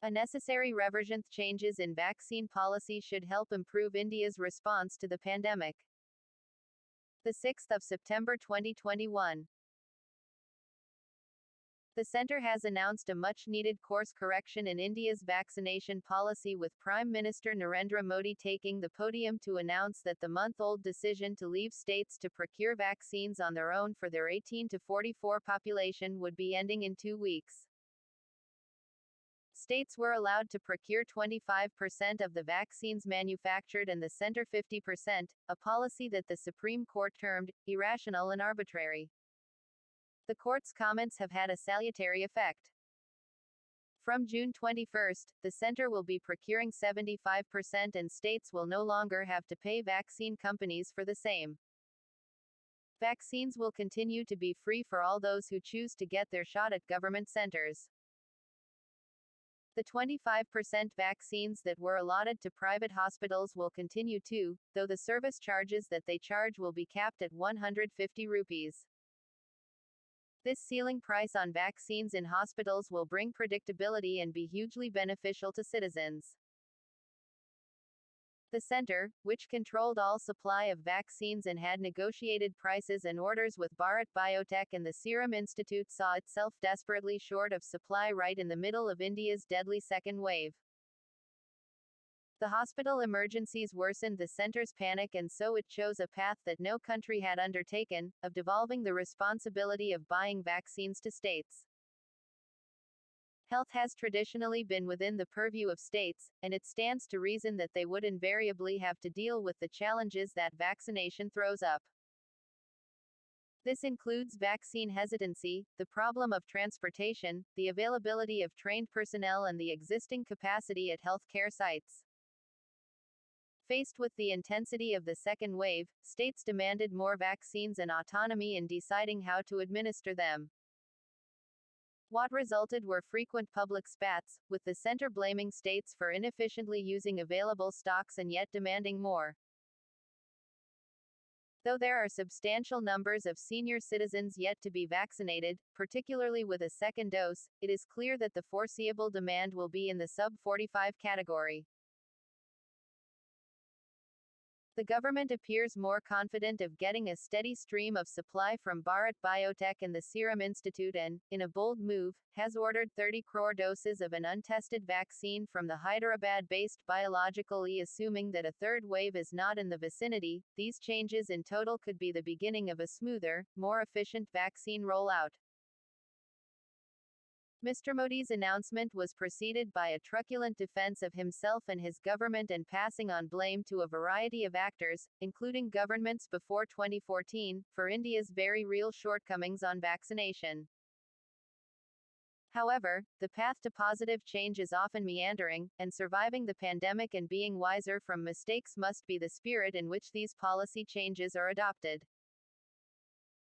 A necessary reversion changes in vaccine policy should help improve India's response to the pandemic. The 6th of September 2021. The centre has announced a much-needed course correction in India's vaccination policy, with Prime Minister Narendra Modi taking the podium to announce that the month-old decision to leave states to procure vaccines on their own for their 18 to 44 population would be ending in 2 weeks. States were allowed to procure 25% of the vaccines manufactured and the centre 50%, a policy that the Supreme Court termed irrational and arbitrary. The court's comments have had a salutary effect. From June 21, the centre will be procuring 75% and states will no longer have to pay vaccine companies for the same. Vaccines will continue to be free for all those who choose to get their shot at government centres. The 25% vaccines that were allotted to private hospitals will continue too, though the service charges that they charge will be capped at 150 rupees. This ceiling price on vaccines in hospitals will bring predictability and be hugely beneficial to citizens. The centre, which controlled all supply of vaccines and had negotiated prices and orders with Bharat Biotech and the Serum Institute, saw itself desperately short of supply right in the middle of India's deadly second wave. The hospital emergencies worsened the centre's panic, and so it chose a path that no country had undertaken, of devolving the responsibility of buying vaccines to states. Health has traditionally been within the purview of states, and it stands to reason that they would invariably have to deal with the challenges that vaccination throws up. This includes vaccine hesitancy, the problem of transportation, the availability of trained personnel, and the existing capacity at healthcare sites. Faced with the intensity of the second wave, states demanded more vaccines and autonomy in deciding how to administer them. What resulted were frequent public spats, with the centre blaming states for inefficiently using available stocks and yet demanding more. Though there are substantial numbers of senior citizens yet to be vaccinated, particularly with a second dose, it is clear that the foreseeable demand will be in the sub-45 category. The government appears more confident of getting a steady stream of supply from Bharat Biotech and the Serum Institute and, in a bold move, has ordered 30 crore doses of an untested vaccine from the Hyderabad-based Biological E. Assuming that a third wave is not in the vicinity, these changes in total could be the beginning of a smoother, more efficient vaccine rollout. Mr. Modi's announcement was preceded by a truculent defense of himself and his government and passing on blame to a variety of actors, including governments before 2014, for India's very real shortcomings on vaccination. However, the path to positive change is often meandering, and surviving the pandemic and being wiser from mistakes must be the spirit in which these policy changes are adopted.